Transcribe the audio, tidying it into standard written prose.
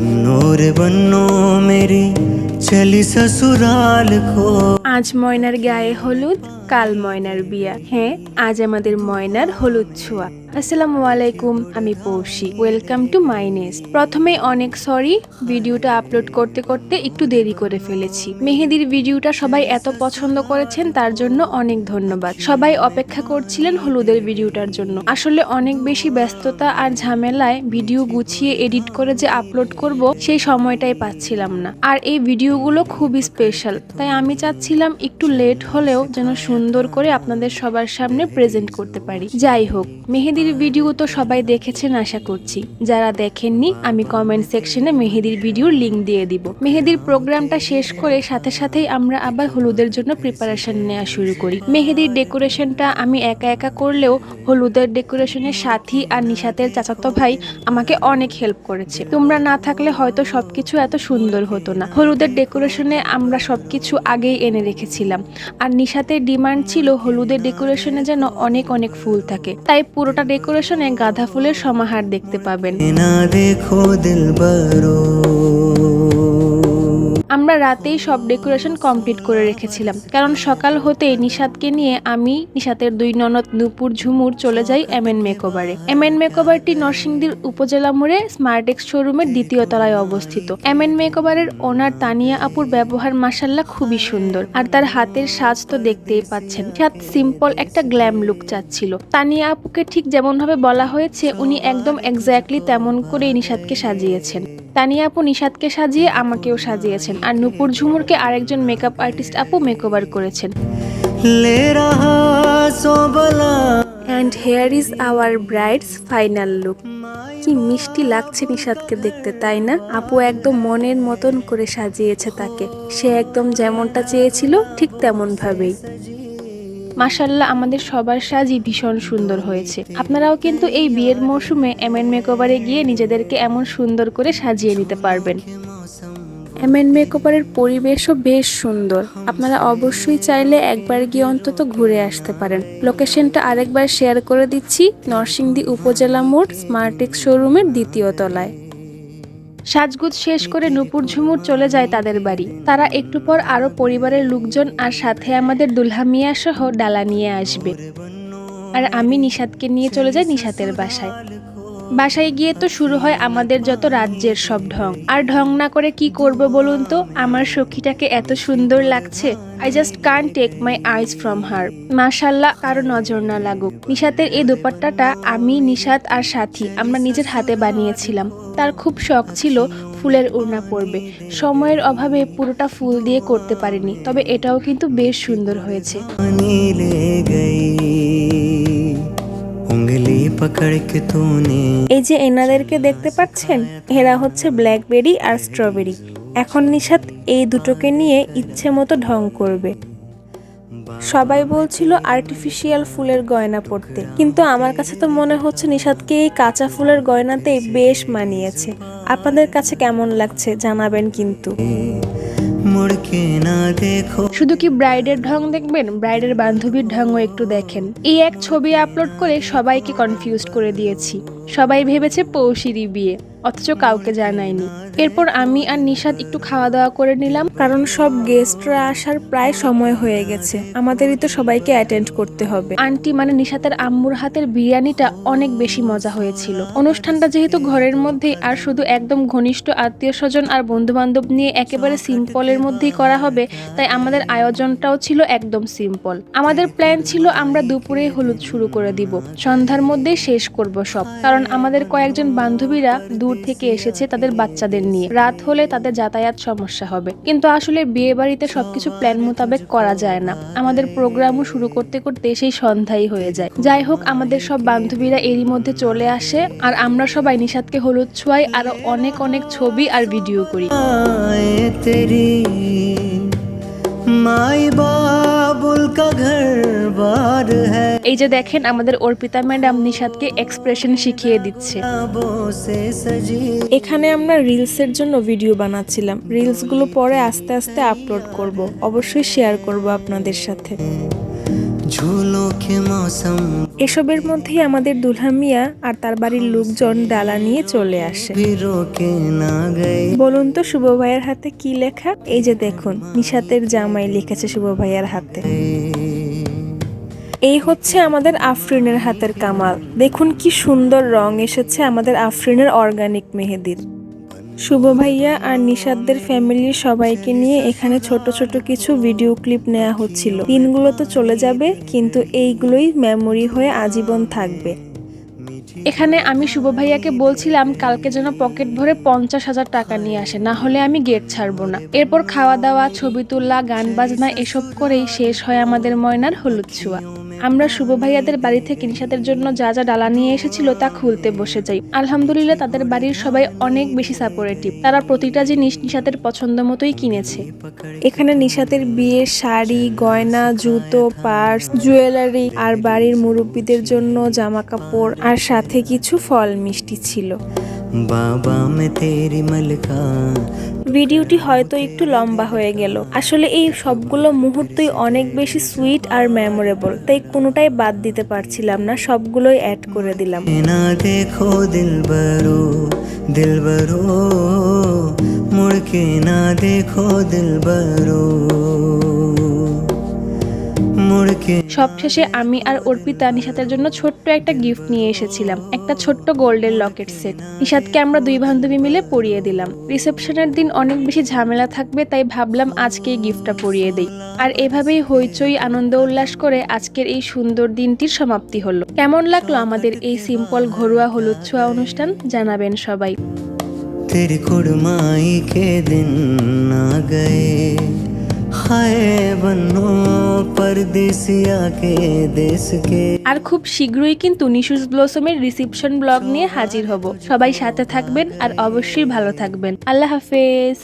बन्नो रे बन्नो मेरी चली ससुराल को। আজ ময়নার গায়ে হলুদ, কাল ময়নার বিয়া। হ্যাঁ, আজ আমাদের ময়নার হলুদ ছোঁয়া। আসসালামু আলাইকুম, আমি Poushi. Welcome to my nest. প্রথমে অনেক সরি, ভিডিওটা আপলোড করতে করতে একটু দেরি করে ফেলেছি। মেহেদির ভিডিওটা সবাই এত পছন্দ করেছেন, তার জন্য অনেক ধন্যবাদ। সবাই অপেক্ষা করছিলেন হলুদের ভিডিওটার জন্য। আসলে অনেক বেশি ব্যস্ততা আর ঝামেলায় ভিডিও গুছিয়ে এডিট করে যে আপলোড করব, সেই সময়টাই পাচ্ছিলাম না। আর এই ভিডিওগুলো খুবই স্পেশাল, তাই আমি চাচ্ছিলাম একটু লেট হলেও যেন সুন্দর করে আপনাদের সবার সামনে প্রেজেন্ট করতে পারি। যাই হোক, মেহেদির ভিডিও তো সবাই দেখেছেন আশা করছি। যারা দেখেননি, আমি কমেন্ট সেকশনে মেহেদির ভিডিওর লিংক দিয়ে দিব। মেহেদির প্রোগ্রামটা শেষ করে সাথে সাথেই আমরা আবার হলুদের জন্য প্রিপারেশন নেওয়া শুরু করি। মেহেদির ডেকোরেশনটা আমি একা একা করলেও হলুদের ডেকোরেশনের সাথী আর নিশাতের চাচাতো ভাই আমাকে অনেক হেল্প করেছে। তোমরা না থাকলে হয়তো সবকিছু এত সুন্দর হতো না। হলুদের ডেকোরেশনে আমরা সবকিছু আগেই এনে রেখেছিলাম, আর নিশাতের ডিমান্ড ছিল হলুদের ডেকোরেশনে যেন অনেক অনেক ফুল থাকে, তাই পুরোটা ডেকোরেশনে গাঁদা ফুলের সমাহার দেখতে পাবেন। না দেখো দিলবরো। আমরা রাতেই সব ডেকোরেশন কমপ্লিট করে রেখেছিলাম, কারণ সকাল হতেই নিশাতকে নিয়ে আমি, নিশাতের দুই ননদ নূপুর, ঝুমুর চলে যাই এমএন মেকওভারে। এমএন মেকওভারটি নরসিংদীর উপজেলা মোড়ে স্মার্টেক্স শোরুমের দ্বিতীয় তলায় অবস্থিত। এমএন মেকওভারের ওনার তানিয়া আপুর ব্যবহার মাশাআল্লাহ খুবই সুন্দর, আর তার হাতের সাজ তো দেখতেই পাচ্ছেন। সাথে সিম্পল একটা গ্ল্যাম লুক চাচ্ছিল। তানিয়া আপুকে ঠিক যেমন ভাবে বলা হয়েছে, উনি একদম এক্স্যাক্টলি তেমন করেই নিশাতকে সাজিয়েছেন। তানিয়া আপু নিশাতকে সাজিয়ে আমাকেও সাজিয়েছেন, আর নূপুর ঝুমুরকে আরেকজন মেকআপ আর্টিস্ট আপু মেকওভার করেছেন। And hair is our brides final look. কি মিষ্টি লাগছে নিশাতকে দেখতে, তাই না? আপু একদম মনের মতন করে সাজিয়েছে তাকে। সে একদম যেমনটা চেয়েছিল ঠিক তেমন ভাবেই। মাশাআল্লাহ, আমাদের সবার সাজই ভীষণ সুন্দর হয়েছে। আপনারাও কিন্তু এই বিয়ের মৌসুমে এমএন মেকওভারে গিয়ে নিজেদেরকে এমন সুন্দর করে সাজিয়ে নিতে পারবেন। এমএন মেকওভারের পরিবেশও বেশ সুন্দর। আপনারা অবশ্যই চাইলে একবার গিয়ে অন্তত ঘুরে আসতে পারেন। লোকেশনটা আরেকবার শেয়ার করে দিচ্ছি, নরসিংদী উপজেলা মোড় স্মার্টেক্স শোরুমের দ্বিতীয় তলায়। সাজগুজ শেষ করে নূপুর ঝুমুর চলে যায় তাদের বাড়ি। তারা একটু পর আরো পরিবারের লোকজন আর সাথে আমাদের দুলহা মিয়া সহ ডালা নিয়ে আসবে, আর আমি নিশাতকে নিয়ে চলে যাই নিশাতের বাসায়। বাসায় গিয়ে তো শুরু হয় আমাদের যত রাজ্যের সব ঢং। আর ঢং না করে কি করব বলুন তো? আমার সখীটাকে এত সুন্দর লাগছে, I just can't take my eyes from her. মাশাআল্লাহ, কারো নজর না লাগুক। নিশাতের এই দোপাট্টাটা আমি, নিশাত আর সাথী আমরা নিজের হাতে বানিয়েছিলাম। তার খুব শখ ছিল ফুলের ওড়না পরবে। সময়ের অভাবে পুরোটা ফুল দিয়ে করতে পারিনি, তবে এটাও কিন্তু বেশ সুন্দর হয়েছে। এই যে এনাদেরকে দেখতে পাচ্ছেন, এরা হচ্ছে ব্ল্যাকবেরি আর স্ট্রবেরি। এখন নিশাত এই দুটোকে নিয়ে ইচ্ছে মতো ঢং করবে। সবাই বলছিল আর্টিফিশিয়াল ফুলের গয়না পরতে, কিন্তু আমার কাছে তো মনে হচ্ছে নিশাতকে এই কাঁচা ফুলের গয়নাতেই বেশ মানিয়েছে। আপনাদের কাছে কেমন লাগছে জানাবেন কিন্তু। শুধু কি ব্রাইডের ঢং দেখবেন, ব্রাইডের বান্ধবীর ঢংও একটু দেখেন। এই এক ছবি আপলোড করে সবাইকে কনফিউজ করে দিয়েছি। সবাই ভেবেছে পৌশিরই বিয়ে, অথচ কাউকে জানাইনি। এরপর আমি আর নিশাত একটু খাওয়া দাওয়া করে নিলাম, কারণ সব গেস্টরা আসার প্রায় সময় হয়ে গেছে। আমাদেরই তো সবাইকে অ্যাটেন্ড করতে হবে। আন্টি মানে নিশাতের আম্মুর হাতের বিরিয়ানিটা অনেক বেশি মজা হয়েছিল। অনুষ্ঠানটা যেহেতু ঘরের মধ্যেই আর শুধু একদম ঘনিষ্ঠ আত্মীয় স্বজন আর বন্ধু বান্ধব নিয়ে একেবারে সিম্পলের মধ্যেই করা হবে, তাই আমাদের আয়োজনটাও ছিল একদম সিম্পল। আমাদের প্ল্যান ছিল আমরা দুপুরে হলুদ শুরু করে দিব, সন্ধ্যার মধ্যেই শেষ করব সব, কারণ আমাদের কয়েকজন বান্ধবীরা দূর থেকে এসেছে তাদের বাচ্চাদের নিয়ে। রাত হলে তাদের যাতায়াত সমস্যা হবে। কিন্তু আসলে বিয়ে বাড়িতে সবকিছু প্ল্যান মোতাবেক করা যায় না। আমাদের প্রোগ্রামও শুরু করতে করতে সেই সন্ধ্যাই হয়ে যায়। যাই হোক, আমাদের সব বান্ধবীরা এরই মধ্যে চলে আসে, আর আমরা সবাই নিশাতকে হলুদ ছোঁয়াই, আরো অনেক অনেক ছবি আর ভিডিও করি। এই যে দেখেন, আমাদের অর্পিতা ম্যাডাম নিশাতকে এক্সপ্রেশন শিখিয়ে দিচ্ছে। এখানে আমরা রিলসের জন্য ভিডিও বানাচ্ছিলাম। রিলস গুলো পরে আস্তে আস্তে আপলোড করব, অবশ্যই শেয়ার করব আপনাদের সাথে। झूलों के मौसम এসবের মধ্যেই আমাদের দুলহা মিয়া আর তার বাড়ির লোকজন ডালা নিয়ে চলে আসে। भी रोके ना गए। বলুন তো শুভ ভাইয়ের হাতে কি লেখা? এই যে দেখুন, নিশাতের জামাই লিখেছে শুভ ভাইয়ের হাতে। এই হচ্ছে আমাদের আফরিনের হাতের কামাল। দেখুন কি সুন্দর রং এসেছে আমাদের আফরিনের অর্গানিক মেহেদির। শুভ ভাইয়া আর নিশাতদের ফ্যামিলির সবাইকে নিয়ে এখানে ছোট ছোট কিছু ভিডিও ক্লিপ নেওয়া হচ্ছিল। দিনগুলো তো চলে যাবে, কিন্তু এইগুলোই মেমোরি হয়ে আজীবন থাকবে। এখানে আমি শুভ ভাইয়াকে বলছিলাম কালকে যেন পকেট ভরে 50,000 টাকা নিয়ে আসে, না হলে আমি গেট ছাড়বো না। এরপর খাওয়া দাওয়া, ছবি তোলা, গান বাজনা এসব করেই শেষ হয় আমাদের ময়নার হলুদ ছোঁয়া। আমরা শুভ ভাইয়াদের বাড়ি থেকে নিশাতের জন্য যা যা ডালা নিয়ে এসেছিল তা খুলতে বসে যাই। আলহামদুলিল্লাহ তাদের বাড়ির সবাই অনেক বেশি সাপোর্টিভ। তারা প্রতিটা জিনিস নিশাতের পছন্দ মতোই কিনেছে। এখানে নিশাতের বিয়ের শাড়ি, গয়না, জুতো, পার্স, জুয়েলারি আর বাড়ির মুরব্বীদের জন্য জামা কাপড় আর সাথে কিছু ফল মিষ্টি ছিল। बाबा में तेरी मलका। ভিডিওটি হয়তো একটু লম্বা হয়ে গেল। আসলে এই সবগুলো মুহূর্তই অনেক বেশি সুইট আর মেমোরেবল, তাই কোনোটাই বাদ দিতে পারছিলাম না, সবগুলোই অ্যাড করে দিলাম। ना देखो दिलबरो दिलबरो, मुड़ के ना देखो दिलबरो, मुड़ के। সবশেষে আমি আর অর্পিতা নিশাতের জন্য ছোট্ট একটা গিফট নিয়ে এসেছিলাম, একটা ছোট্ট গোল্ডের লকেট সেট। নিশাতকে আমরা দুই বান্ধবী মিলে পরিয়ে দিলাম। রিসেপশনের দিন অনেক বেশি ঝামেলা থাকবে, তাই ভাবলাম আজকেই গিফটটা পরিয়ে দেই। আর এভাবেই হইচই আনন্দ উল্লাস করে আজকের এই সুন্দর দিনটির সমাপ্তি হলো। কেমন লাগলো আমাদের এই সিম্পল ঘরোয়া হলুদ ছোঁয়া অনুষ্ঠান জানাবেন সবাই। तेरी कुड़माई के दिन आ गए, हाय बन्नो परदेसिया के देश के। আর খুব শীঘ্রই কিন্তু নিশুস ব্লসমের রিসেপশন ব্লগ নিয়ে হাজির হব। সবাই সাথে থাকবেন আর অবশ্যই ভালো থাকবেন। আল্লাহ হাফেজ।